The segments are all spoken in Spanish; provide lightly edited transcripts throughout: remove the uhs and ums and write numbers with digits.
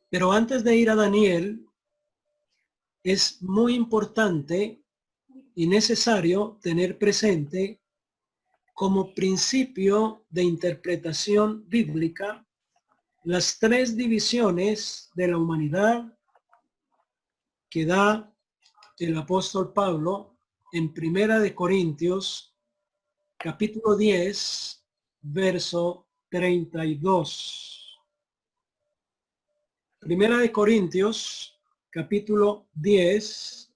Pero antes de ir a Daniel, es muy importante y necesario tener presente como principio de interpretación bíblica las tres divisiones de la humanidad que da el apóstol Pablo en Primera de Corintios, capítulo 10, verso 32. Primera de Corintios, capítulo 10,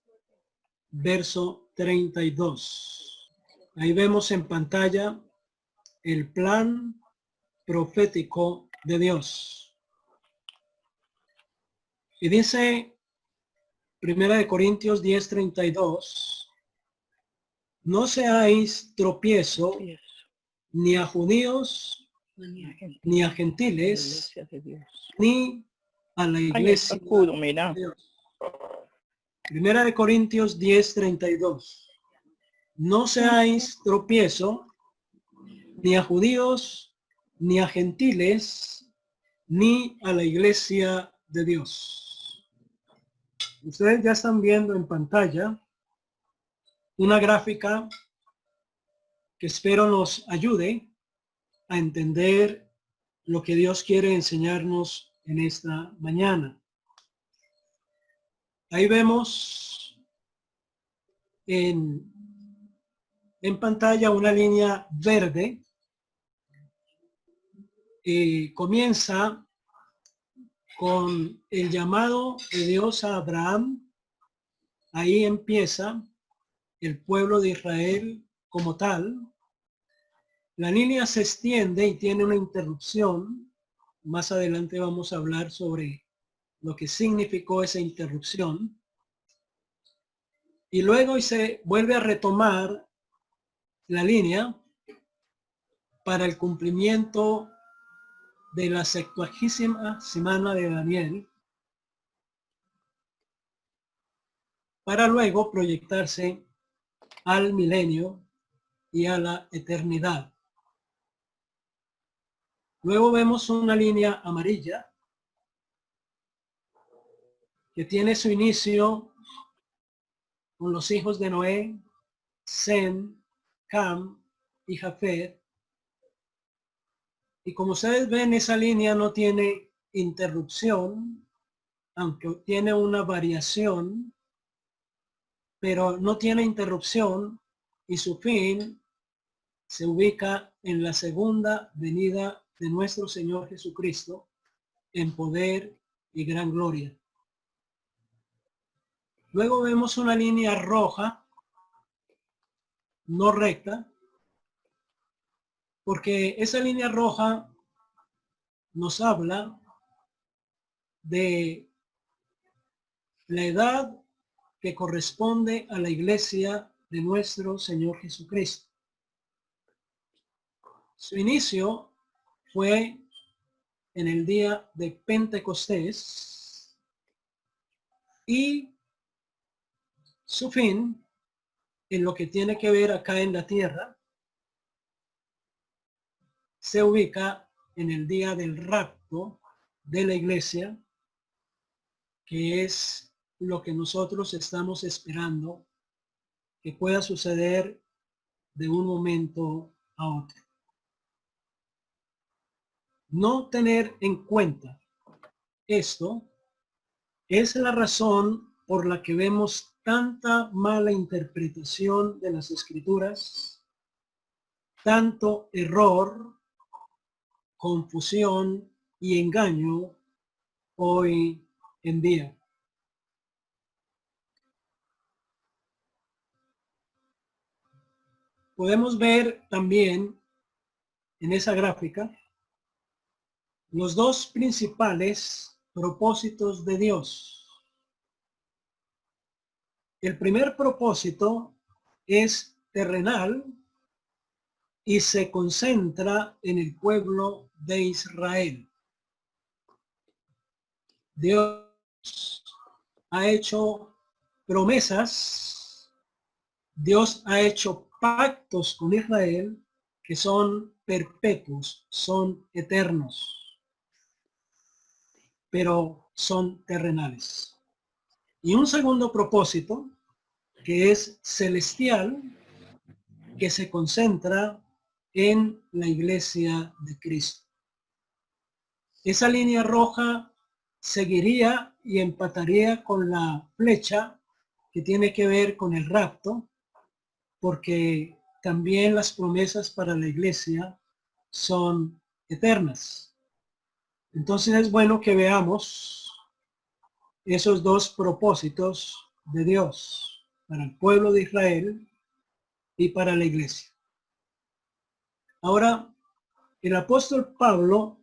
verso 32. Ahí vemos en pantalla el plan profético de Dios. Y dice Primera de Corintios 10:32, no seáis tropiezo ni a judíos, ni a gentiles, ni a la iglesia de Dios. Primera de Corintios 10:32, no seáis tropiezo ni a judíos, ni a gentiles, ni a la iglesia de Dios. Ustedes ya están viendo en pantalla una gráfica que espero nos ayude a entender lo que Dios quiere enseñarnos en esta mañana. Ahí vemos en pantalla una línea verde. Comienza con el llamado de Dios a Abraham. Ahí empieza el pueblo de Israel como tal. La línea se extiende y tiene una interrupción. Más adelante vamos a hablar sobre lo que significó esa interrupción. Y luego se vuelve a retomar la línea para el cumplimiento de la 70ª semana de Daniel, para luego proyectarse al milenio y a la eternidad. Luego vemos una línea amarilla que tiene su inicio con los hijos de Noé, Sem, Cam y Jafet. Y como ustedes ven, esa línea no tiene interrupción, aunque tiene una variación, pero no tiene interrupción, y su fin se ubica en la segunda venida de nuestro Señor Jesucristo en poder y gran gloria. Luego vemos una línea roja, no recta, porque esa línea roja nos habla de la edad que corresponde a la iglesia de nuestro Señor Jesucristo. Su inicio fue en el día de Pentecostés y su fin, en lo que tiene que ver acá en la tierra, se ubica en el día del rapto de la iglesia, que es lo que nosotros estamos esperando que pueda suceder de un momento a otro. No tener en cuenta esto es la razón por la que vemos tanta mala interpretación de las escrituras, tanto error, confusión y engaño hoy en día. Podemos ver también en esa gráfica los dos principales propósitos de Dios. El primer propósito es terrenal y se concentra en el pueblo de Israel. Dios ha hecho promesas, Dios ha hecho pactos con Israel que son perpetuos, son eternos. Pero son terrenales. Y un segundo propósito, que es celestial, que se concentra en la iglesia de Cristo. Esa línea roja seguiría y empataría con la flecha que tiene que ver con el rapto, porque también las promesas para la iglesia son eternas. Entonces es bueno que veamos esos dos propósitos de Dios para el pueblo de Israel y para la iglesia. Ahora, el apóstol Pablo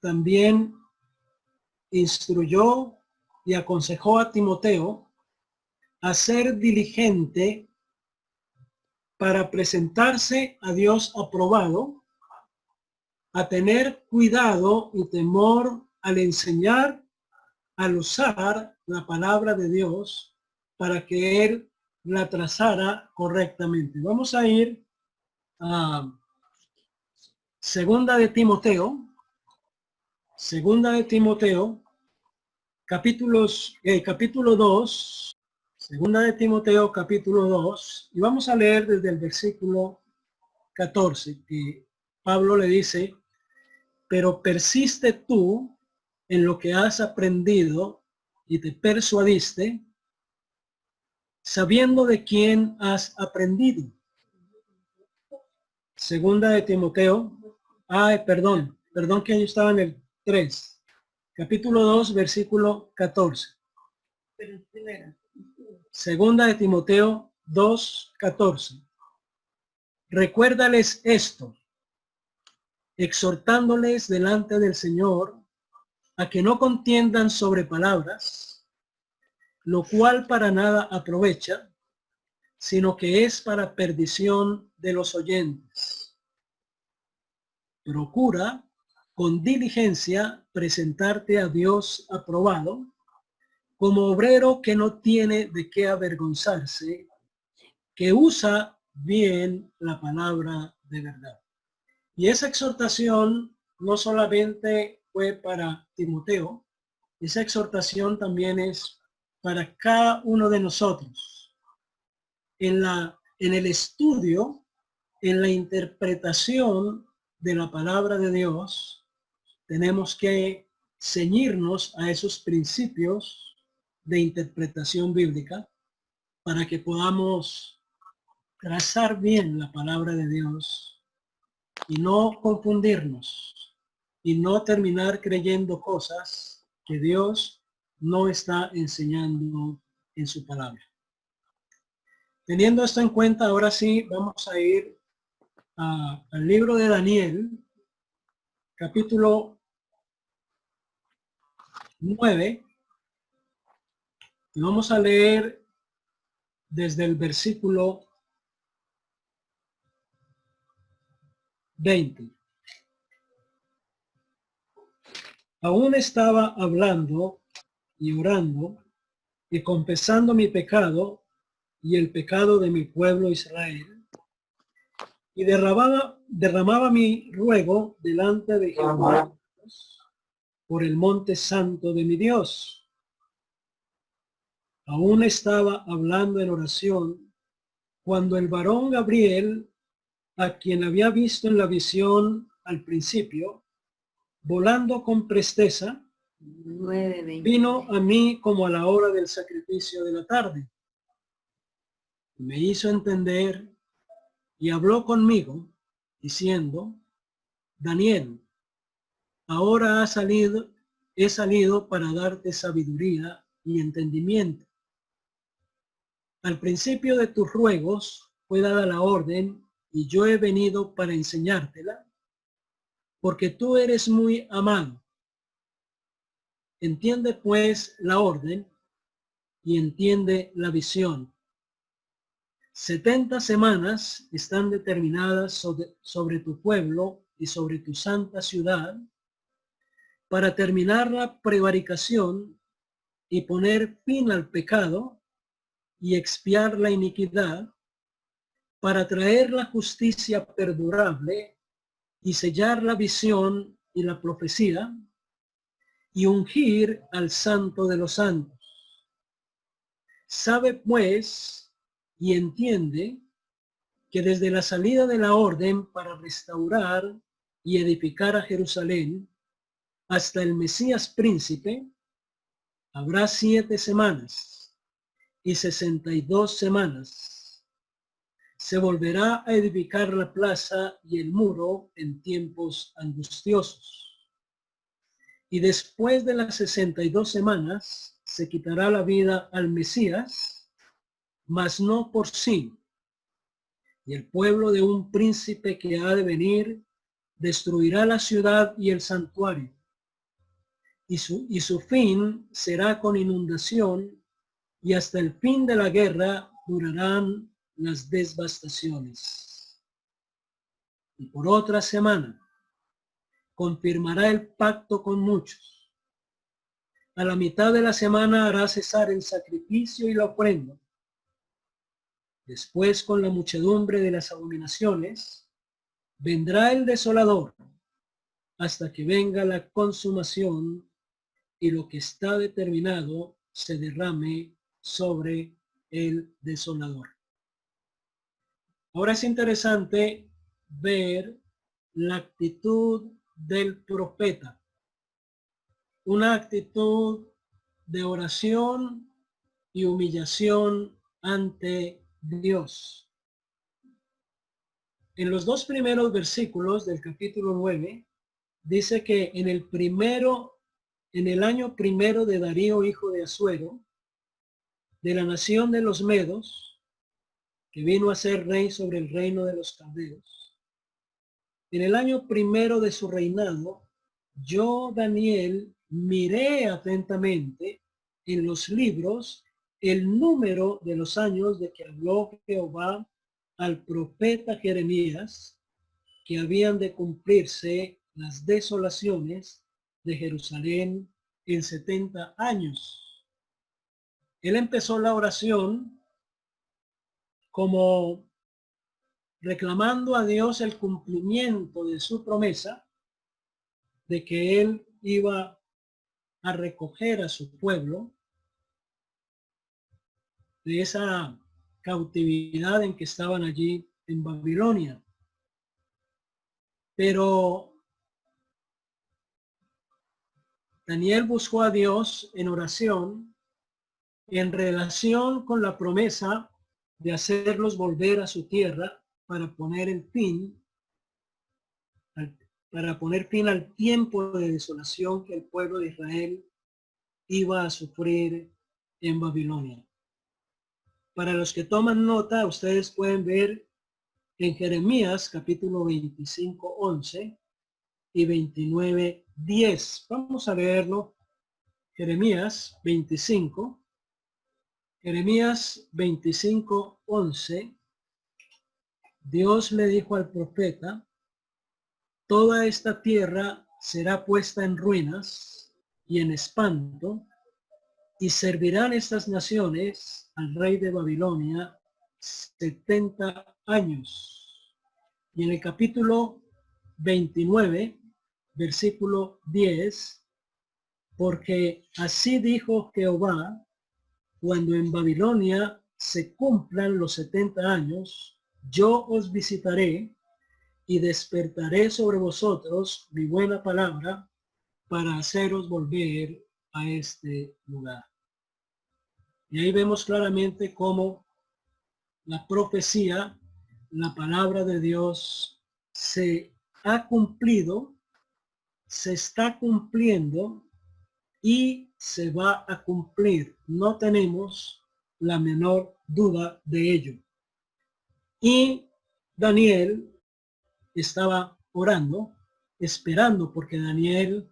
también instruyó y aconsejó a Timoteo a ser diligente para presentarse a Dios aprobado, a tener cuidado y temor al enseñar, al usar la palabra de Dios para que él la trazara correctamente. Vamos a ir a Segunda de Timoteo, capítulo 2, Segunda de Timoteo, capítulo 2, y vamos a leer desde el versículo 14, que Pablo le dice, pero persiste tú en lo que has aprendido y te persuadiste, sabiendo de quién has aprendido. Segunda de Timoteo, perdón que yo estaba en el 3, capítulo 2, versículo 14. Segunda de Timoteo 2, 14. Recuérdales esto, exhortándoles delante del Señor a que no contiendan sobre palabras, lo cual para nada aprovecha, sino que es para perdición de los oyentes. Procura con diligencia presentarte a Dios aprobado, como obrero que no tiene de qué avergonzarse, que usa bien la palabra de verdad. Y esa exhortación no solamente fue para Timoteo, esa exhortación también es para cada uno de nosotros. En el estudio, en la interpretación de la palabra de Dios, tenemos que ceñirnos a esos principios de interpretación bíblica para que podamos trazar bien la palabra de Dios y no confundirnos y no terminar creyendo cosas que Dios no está enseñando en su palabra. Teniendo esto en cuenta, ahora sí vamos a ir al libro de Daniel, capítulo 9, y vamos a leer desde el versículo 20. Aún estaba hablando y orando y confesando mi pecado y el pecado de mi pueblo Israel, y derramaba mi ruego delante de Jehová por el monte santo de mi Dios. Aún estaba hablando en oración cuando el varón Gabriel, a quien había visto en la visión al principio, volando con presteza, vino a mí como a la hora del sacrificio de la tarde. Me hizo entender y habló conmigo, diciendo, Daniel, ahora he salido para darte sabiduría y entendimiento. Al principio de tus ruegos fue dada la orden, y yo he venido para enseñártela, porque tú eres muy amado. Entiende pues la orden y entiende la visión. 70 semanas están determinadas sobre tu pueblo y sobre tu santa ciudad, para terminar la prevaricación y poner fin al pecado y expiar la iniquidad, para traer la justicia perdurable y sellar la visión y la profecía, y ungir al Santo de los Santos. Sabe pues y entiende que desde la salida de la orden para restaurar y edificar a Jerusalén hasta el Mesías príncipe, habrá 7 semanas y 62 semanas. Se volverá a edificar la plaza y el muro en tiempos angustiosos. Y después de las 62 semanas se quitará la vida al Mesías, mas no por sí. Y el pueblo de un príncipe que ha de venir destruirá la ciudad y el santuario. Y su fin será con inundación, y hasta el fin de la guerra durarán las devastaciones. Y por otra semana confirmará el pacto con muchos. A la mitad de la semana hará cesar el sacrificio y la ofrenda. Después, con la muchedumbre de las abominaciones, vendrá el desolador hasta que venga la consumación y lo que está determinado se derrame sobre el desolador. Ahora es interesante ver la actitud del profeta, una actitud de oración y humillación ante Dios. En los 2 primeros versículos del capítulo 9 dice que en el año primero de Darío, hijo de Asuero, de la nación de los Medos, que vino a ser rey sobre el reino de los caldeos, en el año primero de su reinado, yo, Daniel, miré atentamente en los libros el número de los años de que habló Jehová al profeta Jeremías, que habían de cumplirse las desolaciones de Jerusalén en 70 años. Él empezó la oración como reclamando a Dios el cumplimiento de su promesa de que él iba a recoger a su pueblo de esa cautividad en que estaban allí en Babilonia. Pero Daniel buscó a Dios en oración en relación con la promesa de hacerlos volver a su tierra para poner fin al tiempo de desolación que el pueblo de Israel iba a sufrir en Babilonia. Para los que toman nota, ustedes pueden ver en Jeremías capítulo 25, 11 y 29, 10. Vamos a leerlo. Jeremías 25, 11. Dios le dijo al profeta: toda esta tierra será puesta en ruinas y en espanto, y servirán estas naciones al rey de Babilonia 70 años. Y en el capítulo 29, versículo 10, porque así dijo Jehová, cuando en Babilonia se cumplan los 70 años, yo os visitaré y despertaré sobre vosotros mi buena palabra para haceros volver a este lugar. Y ahí vemos claramente cómo la profecía, la palabra de Dios, se ha cumplido, se está cumpliendo y se va a cumplir. No tenemos la menor duda de ello. Y Daniel estaba orando, esperando, porque Daniel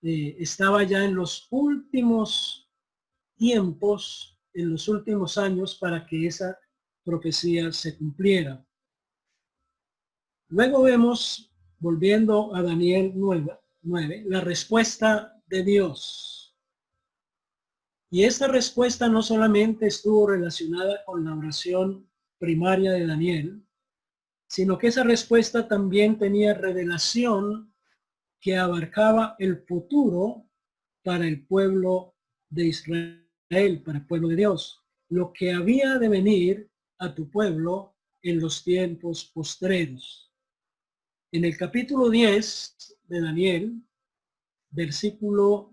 estaba ya en los últimos tiempos, en los últimos años, para que esa profecía se cumpliera. Luego vemos, volviendo a Daniel 9, la respuesta de Dios. Y esta respuesta no solamente estuvo relacionada con la oración primaria de Daniel, sino que esa respuesta también tenía revelación que abarcaba el futuro para el pueblo de Israel, para el pueblo de Dios, lo que había de venir a tu pueblo en los tiempos postreros. En el capítulo 10 de Daniel, versículo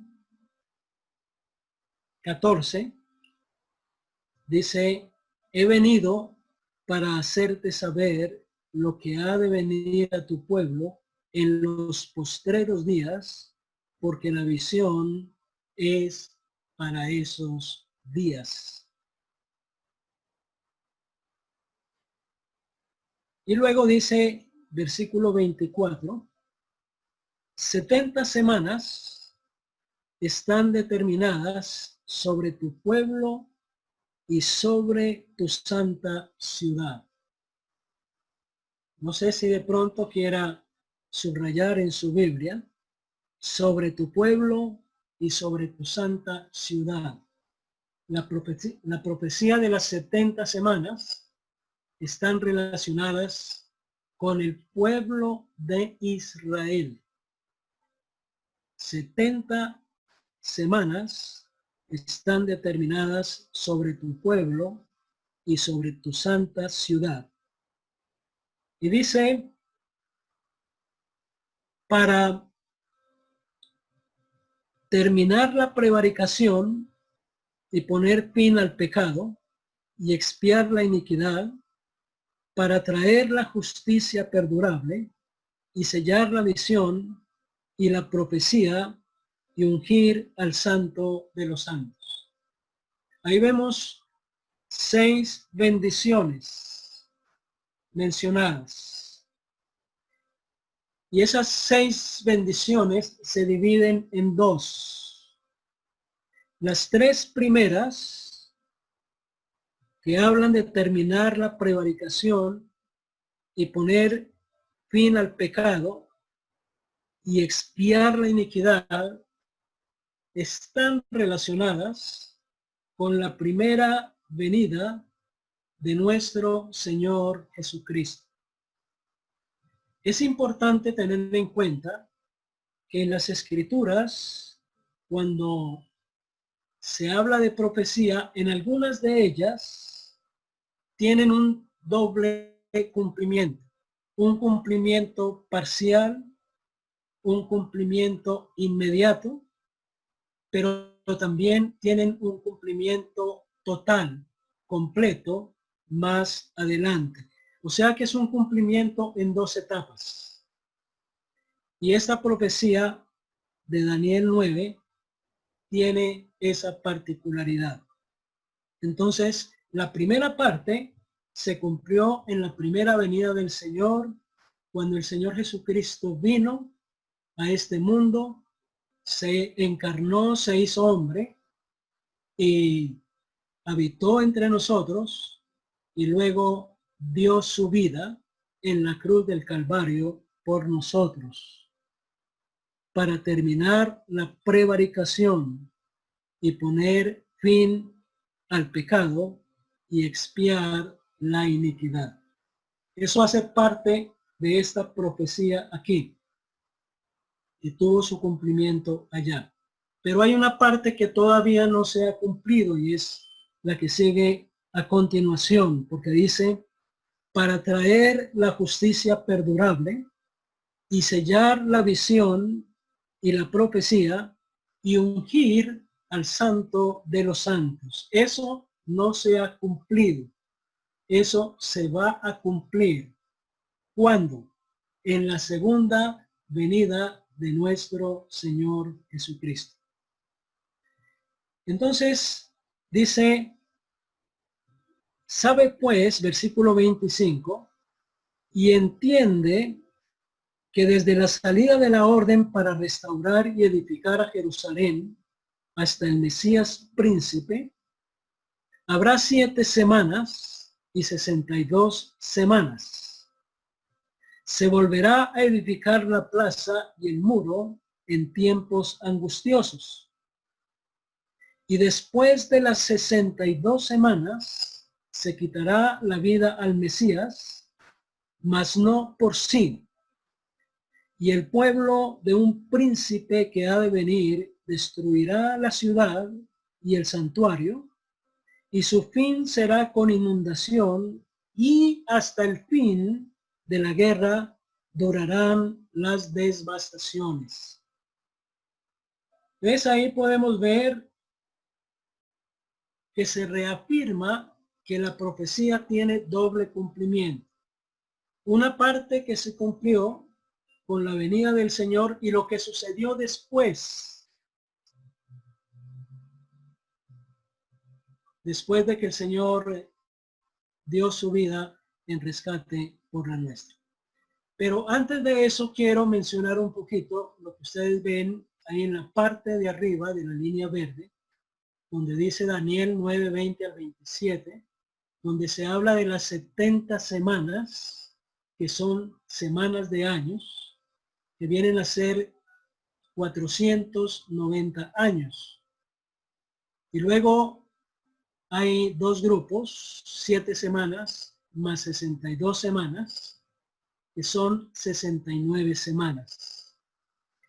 14, dice, he venido para hacerte saber lo que ha de venir a tu pueblo en los postreros días, porque la visión es para esos días. Y luego dice, versículo 24, 70 semanas están determinadas sobre tu pueblo y sobre tu santa ciudad. No sé si de pronto quiera subrayar en su Biblia, sobre tu pueblo y sobre tu santa ciudad. La profecía de las 70 semanas están relacionadas con el pueblo de Israel. 70 semanas están determinadas sobre tu pueblo y sobre tu santa ciudad. Y dice, para terminar la prevaricación y poner fin al pecado y expiar la iniquidad, para traer la justicia perdurable y sellar la visión y la profecía y ungir al santo de los santos. Ahí vemos 6 bendiciones mencionadas. Y esas 6 bendiciones se dividen en 2. Las 3 primeras, que hablan de terminar la prevaricación y poner fin al pecado y expiar la iniquidad, están relacionadas con la primera venida de nuestro Señor Jesucristo. Es importante tener en cuenta que en las Escrituras, cuando se habla de profecía, en algunas de ellas tienen un doble cumplimiento, un cumplimiento parcial, un cumplimiento inmediato, pero también tienen un cumplimiento total, completo, más adelante. O sea que es un cumplimiento en 2 etapas. Y esta profecía de Daniel 9 tiene esa particularidad. Entonces, la primera parte se cumplió en la primera venida del Señor, cuando el Señor Jesucristo vino a este mundo, se encarnó, se hizo hombre y habitó entre nosotros, y luego dio su vida en la cruz del Calvario por nosotros, para terminar la prevaricación y poner fin al pecado y expiar la iniquidad. Eso hace parte de esta profecía aquí, y tuvo su cumplimiento allá. Pero hay una parte que todavía no se ha cumplido, y es la que sigue a continuación, porque dice, para traer la justicia perdurable y sellar la visión y la profecía y ungir al santo de los santos. Eso no se ha cumplido. Eso se va a cumplir. ¿Cuándo? En la segunda venida de nuestro Señor Jesucristo. Entonces, dice, sabe pues, versículo 25, y entiende que desde la salida de la orden para restaurar y edificar a Jerusalén hasta el Mesías príncipe, habrá 7 semanas y 62 semanas. Se volverá a edificar la plaza y el muro en tiempos angustiosos. Y después de las 62 semanas, se quitará la vida al Mesías, mas no por sí. Y el pueblo de un príncipe que ha de venir destruirá la ciudad y el santuario, y su fin será con inundación, y hasta el fin de la guerra durarán las devastaciones. ¿Ves? Ahí podemos ver que se reafirma que la profecía tiene doble cumplimiento. Una parte que se cumplió con la venida del Señor y lo que sucedió después de que el Señor dio su vida en rescate por la nuestra. Pero antes de eso quiero mencionar un poquito lo que ustedes ven ahí en la parte de arriba de la línea verde, donde dice Daniel 9:20 al 27, donde se habla de las 70 semanas, que son semanas de años, que vienen a ser 490 años. Y luego hay dos grupos, 7 semanas más 62 semanas, que son 69 semanas.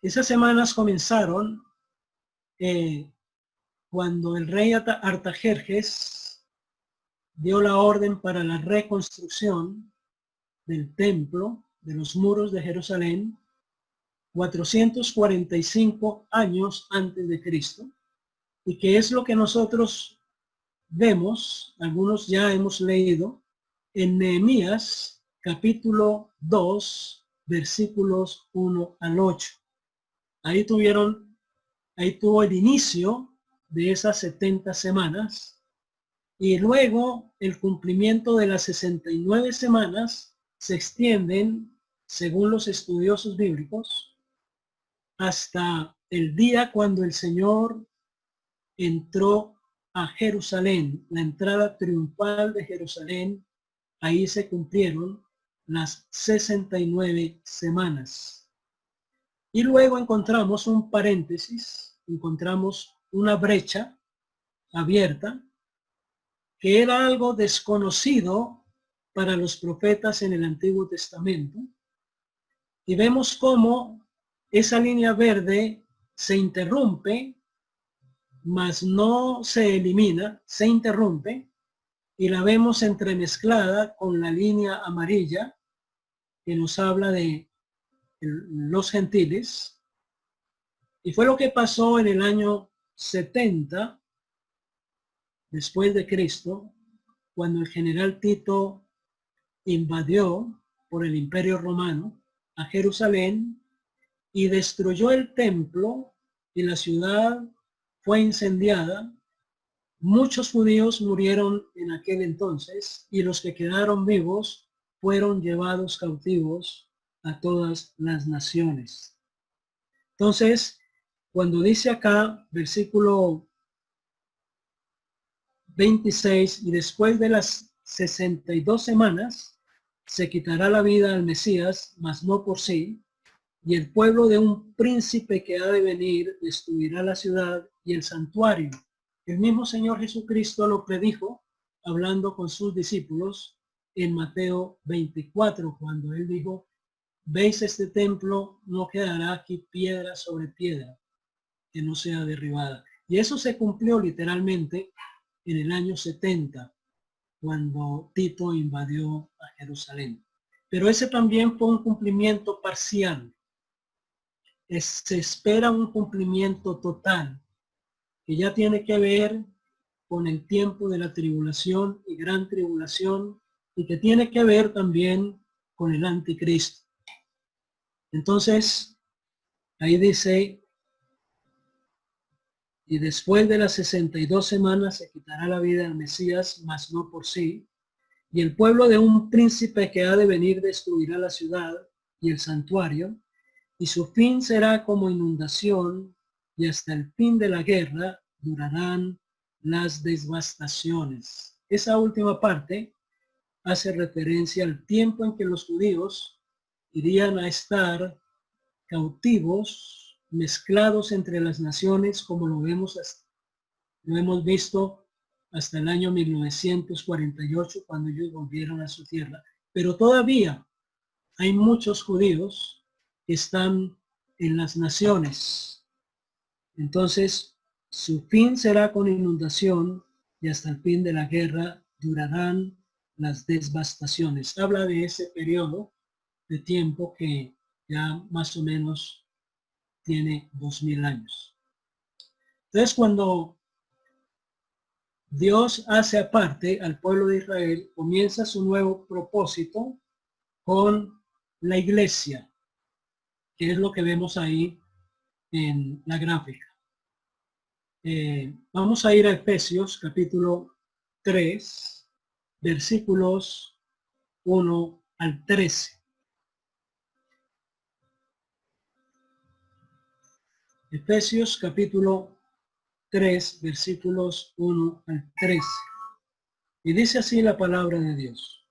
Esas semanas comenzaron cuando el rey Artajerjes dio la orden para la reconstrucción del templo, de los muros de Jerusalén, 445 años antes de Cristo, y que es lo que nosotros vemos, algunos ya hemos leído, en Nehemías capítulo 2, versículos 1 al 8. Ahí tuvo el inicio de esas 70 semanas, y luego el cumplimiento de las 69 semanas se extienden, según los estudiosos bíblicos, hasta el día cuando el Señor entró a Jerusalén, la entrada triunfal de Jerusalén. Ahí se cumplieron las 69 semanas. Y luego encontramos un paréntesis, encontramos una brecha abierta, que era algo desconocido para los profetas en el Antiguo Testamento. Y vemos cómo esa línea verde se interrumpe, mas no se elimina, se interrumpe, y la vemos entremezclada con la línea amarilla que nos habla de los gentiles. Y fue lo que pasó en el año 70 después de Cristo, cuando el general Tito invadió por el Imperio Romano a Jerusalén y destruyó el templo, y la ciudad fue incendiada. Muchos judíos murieron en aquel entonces, y los que quedaron vivos fueron llevados cautivos a todas las naciones. Entonces, cuando dice acá, versículo 26, y después de las 62 semanas, se quitará la vida al Mesías, mas no por sí, y el pueblo de un príncipe que ha de venir destruirá la ciudad y el santuario. El mismo Señor Jesucristo lo predijo hablando con sus discípulos en Mateo 24, cuando él dijo: veis este templo, no quedará aquí piedra sobre piedra que no sea derribada. Y eso se cumplió literalmente en el año 70, cuando Tito invadió a Jerusalén. Pero ese también fue un cumplimiento parcial. Se espera un cumplimiento total, que ya tiene que ver con el tiempo de la tribulación y gran tribulación, y que tiene que ver también con el anticristo. Entonces, ahí dice: y después de las 62 semanas se quitará la vida al Mesías, mas no por sí, y el pueblo de un príncipe que ha de venir destruirá la ciudad y el santuario, y su fin será como inundación, y hasta el fin de la guerra durarán las devastaciones. Esa última parte hace referencia al tiempo en que los judíos irían a estar cautivos, mezclados entre las naciones, como lo hemos visto hasta el año 1948, cuando ellos volvieron a su tierra. Pero todavía hay muchos judíos que están en las naciones, Entonces, su fin será con inundación y hasta el fin de la guerra durarán las devastaciones. Habla de ese periodo de tiempo que ya más o menos tiene 2000 años. Entonces, cuando Dios hace aparte al pueblo de Israel, comienza su nuevo propósito con la iglesia, que es lo que vemos ahí en la gráfica. Vamos a ir a Efesios capítulo 3, versículos 1 al 13. Efesios capítulo 3, versículos 1 al 13. Y dice así la palabra de Dios.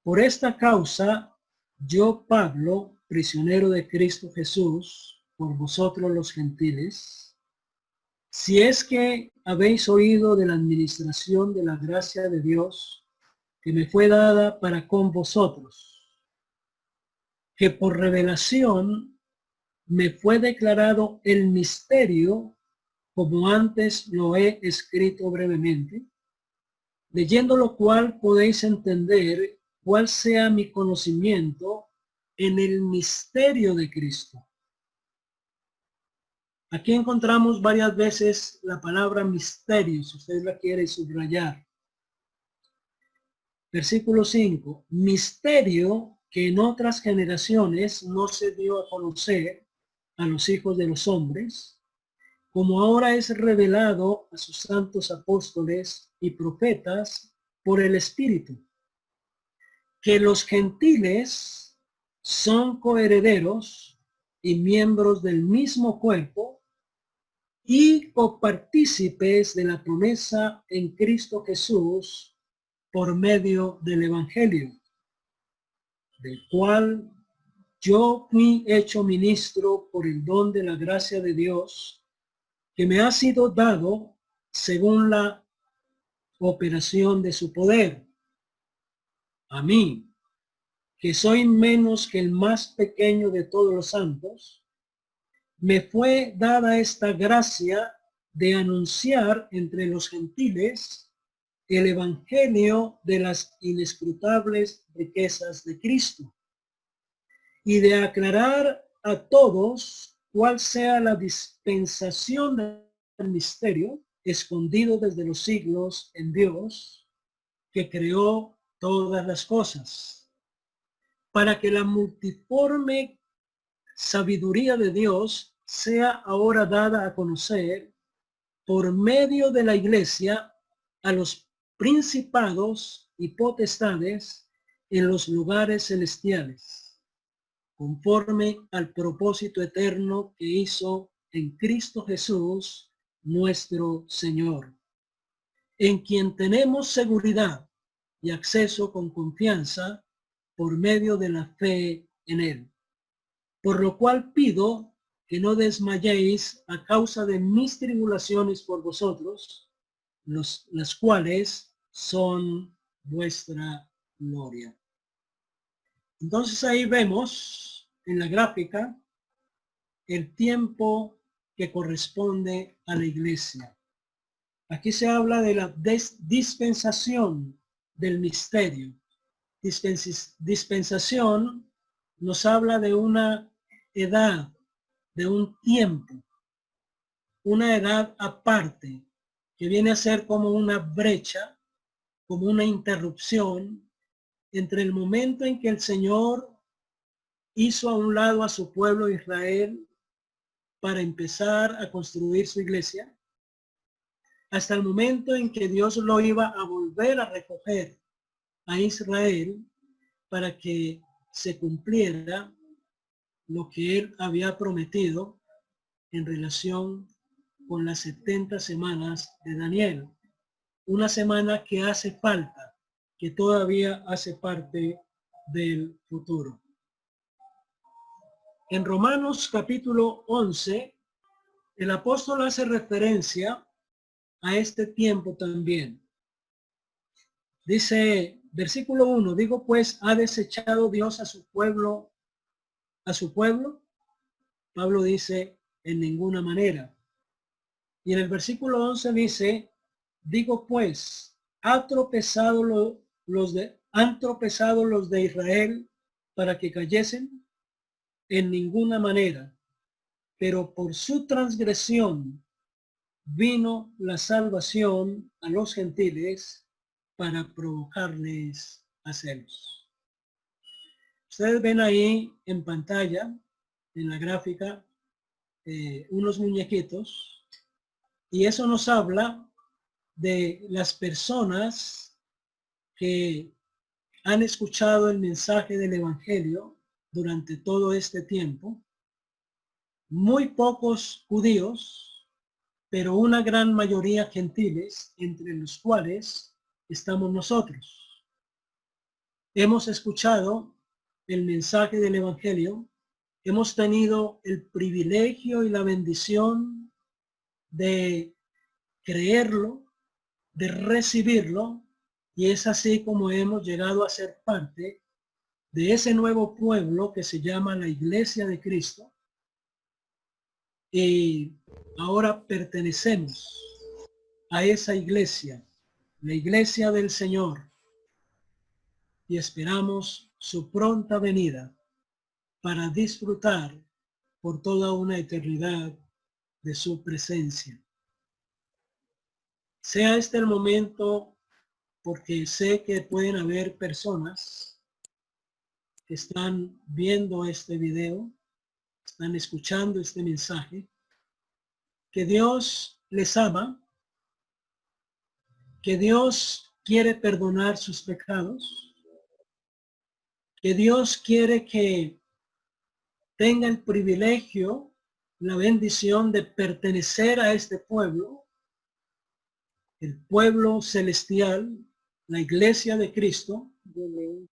Por esta causa, yo, Pablo, prisionero de Cristo Jesús, por vosotros los gentiles, si es que habéis oído de la administración de la gracia de Dios que me fue dada para con vosotros, que por revelación me fue declarado el misterio, como antes lo he escrito brevemente, leyendo lo cual podéis entender cuál sea mi conocimiento en el misterio de Cristo. Aquí encontramos varias veces la palabra misterio, si usted la quiere subrayar. Versículo 5. Misterio que en otras generaciones no se dio a conocer a los hijos de los hombres, como ahora es revelado a sus santos apóstoles y profetas por el Espíritu, que los gentiles son coherederos y miembros del mismo cuerpo y copartícipes de la promesa en Cristo Jesús por medio del Evangelio, del cual yo fui hecho ministro por el don de la gracia de Dios, que me ha sido dado según la operación de su poder. A mí, que soy menos que el más pequeño de todos los santos, me fue dada esta gracia de anunciar entre los gentiles el evangelio de las inescrutables riquezas de Cristo y de aclarar a todos cuál sea la dispensación del misterio escondido desde los siglos en Dios, que creó todas las cosas, para que la multiforme sabiduría de Dios sea ahora dada a conocer por medio de la iglesia a los principados y potestades en los lugares celestiales, conforme al propósito eterno que hizo en Cristo Jesús, nuestro Señor, en quien tenemos seguridad y acceso con confianza por medio de la fe en él. Por lo cual pido que no desmayéis a causa de mis tribulaciones por vosotros, las cuales son vuestra gloria. Entonces ahí vemos en la gráfica el tiempo que corresponde a la iglesia. Aquí se habla de la dispensación del misterio. Dispensación nos habla de una edad, de un tiempo, una edad aparte, que viene a ser como una brecha, como una interrupción entre el momento en que el Señor hizo a un lado a su pueblo Israel para empezar a construir su iglesia, hasta el momento en que Dios lo iba a volver a recoger a Israel para que se cumpliera lo que él había prometido en relación con las 70 semanas de Daniel. Una semana que hace falta, que todavía hace parte del futuro. En Romanos capítulo 11, el apóstol hace referencia a este tiempo también. Dice, versículo 1, digo pues, ¿ha desechado Dios a su pueblo? Pablo dice, en ninguna manera. Y en el versículo 11 dice, digo pues, ¿han tropezado los de Israel para que cayesen? En ninguna manera, pero por su transgresión vino la salvación a los gentiles para provocarles a celos. Ustedes ven ahí en pantalla, en la gráfica, unos muñequitos, y eso nos habla de las personas que han escuchado el mensaje del evangelio durante todo este tiempo. Muy pocos judíos, pero una gran mayoría gentiles, entre los cuales estamos nosotros. Hemos escuchado el mensaje del evangelio, hemos tenido el privilegio y la bendición de creerlo, de recibirlo, y es así como hemos llegado a ser parte de ese nuevo pueblo que se llama la Iglesia de Cristo, y ahora pertenecemos a esa iglesia, la iglesia del Señor, y esperamos su pronta venida para disfrutar por toda una eternidad de su presencia. Sea este el momento, porque sé que pueden haber personas que están viendo este video, están escuchando este mensaje, que Dios les ama, que Dios quiere perdonar sus pecados, que Dios quiere que tenga el privilegio, la bendición de pertenecer a este pueblo, el pueblo celestial, la iglesia de Cristo,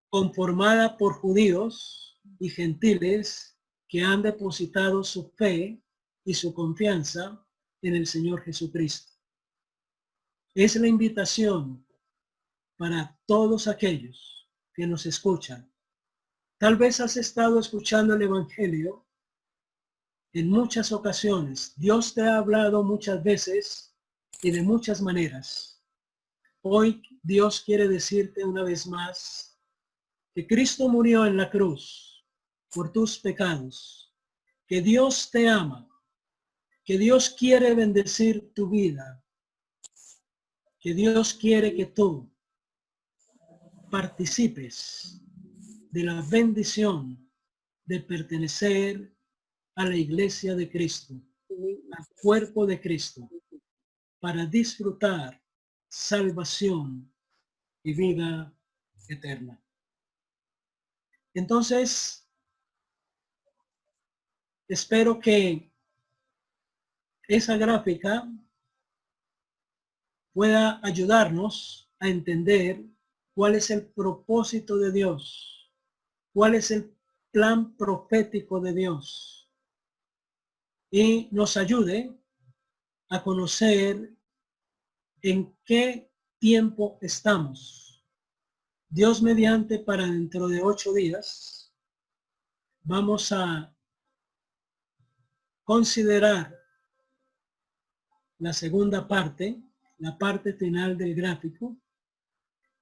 conformada por judíos y gentiles que han depositado su fe y su confianza en el Señor Jesucristo. Es la invitación para todos aquellos que nos escuchan. Tal vez has estado escuchando el evangelio en muchas ocasiones. Dios te ha hablado muchas veces y de muchas maneras. Hoy Dios quiere decirte una vez más que Cristo murió en la cruz por tus pecados, que Dios te ama, que Dios quiere bendecir tu vida, que Dios quiere que tú participes de la bendición de pertenecer a la iglesia de Cristo, al cuerpo de Cristo, para disfrutar salvación y vida eterna. Entonces, espero que esa gráfica pueda ayudarnos a entender cuál es el propósito de Dios, cuál es el plan profético de Dios, y nos ayude a conocer en qué tiempo estamos. Dios mediante, para dentro de 8 días vamos a considerar la segunda parte, la parte final del gráfico,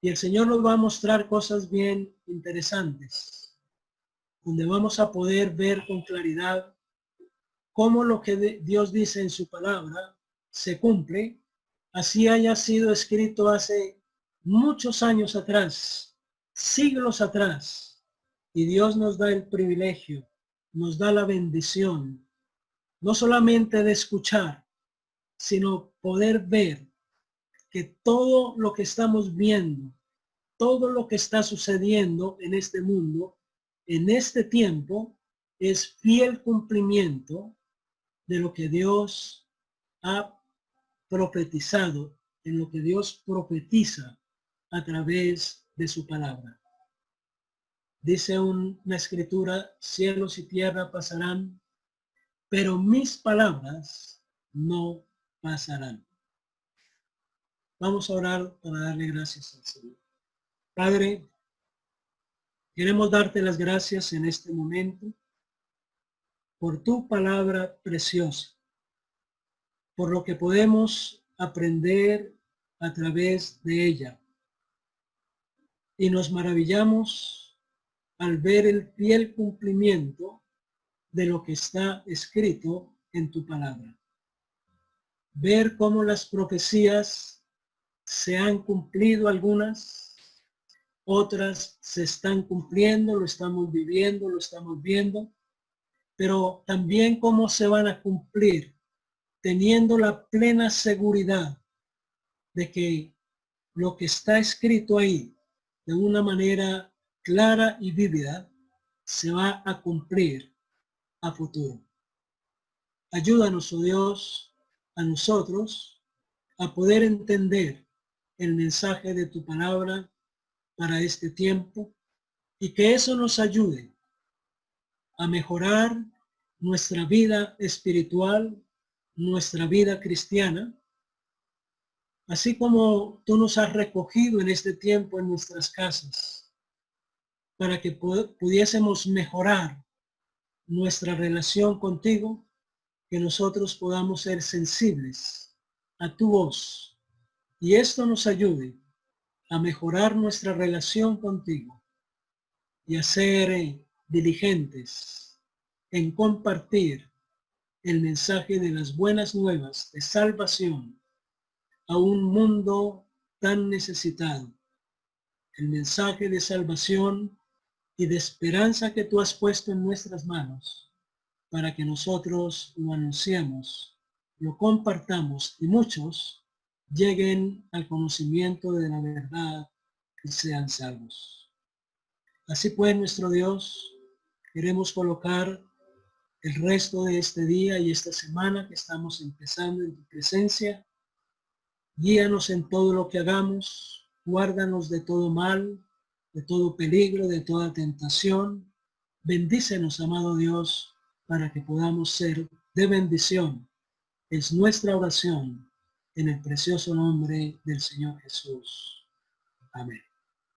y el Señor nos va a mostrar cosas bien interesantes, donde vamos a poder ver con claridad cómo lo que Dios dice en su palabra se cumple, así haya sido escrito hace muchos años atrás, siglos atrás, y Dios nos da el privilegio, nos da la bendición, no solamente de escuchar, sino poder ver que todo lo que estamos viendo, todo lo que está sucediendo en este mundo, en este tiempo, es fiel cumplimiento de lo que Dios ha profetizado, en lo que Dios profetiza a través de su palabra. Dice una escritura, cielos y tierra pasarán, pero mis palabras no pasarán. Vamos a orar para darle gracias al Señor. Padre, queremos darte las gracias en este momento, por tu palabra preciosa, por lo que podemos aprender a través de ella. Y nos maravillamos al ver el fiel cumplimiento de lo que está escrito en tu palabra. Ver cómo las profecías se han cumplido algunas, otras se están cumpliendo, lo estamos viviendo, lo estamos viendo, pero también cómo se van a cumplir, teniendo la plena seguridad de que lo que está escrito ahí, de una manera clara y vívida, se va a cumplir a futuro. Ayúdanos, oh Dios, a nosotros a poder entender el mensaje de tu palabra para este tiempo y que eso nos ayude a mejorar nuestra vida espiritual, nuestra vida cristiana, así como tú nos has recogido en este tiempo en nuestras casas, para que pudiésemos mejorar nuestra relación contigo, que nosotros podamos ser sensibles a tu voz y esto nos ayude a mejorar nuestra relación contigo y a ser diligentes en compartir el mensaje de las buenas nuevas de salvación a un mundo tan necesitado. El mensaje de salvación y de esperanza que tú has puesto en nuestras manos para que nosotros lo anunciemos, lo compartamos y muchos lleguen al conocimiento de la verdad y sean salvos. Así pues, nuestro Dios, queremos colocar el resto de este día y esta semana que estamos empezando en tu presencia. Guíanos en todo lo que hagamos, guárdanos de todo mal, de todo peligro, de toda tentación. Bendícenos, amado Dios, para que podamos ser de bendición. Es nuestra oración en el precioso nombre del Señor Jesús. Amén.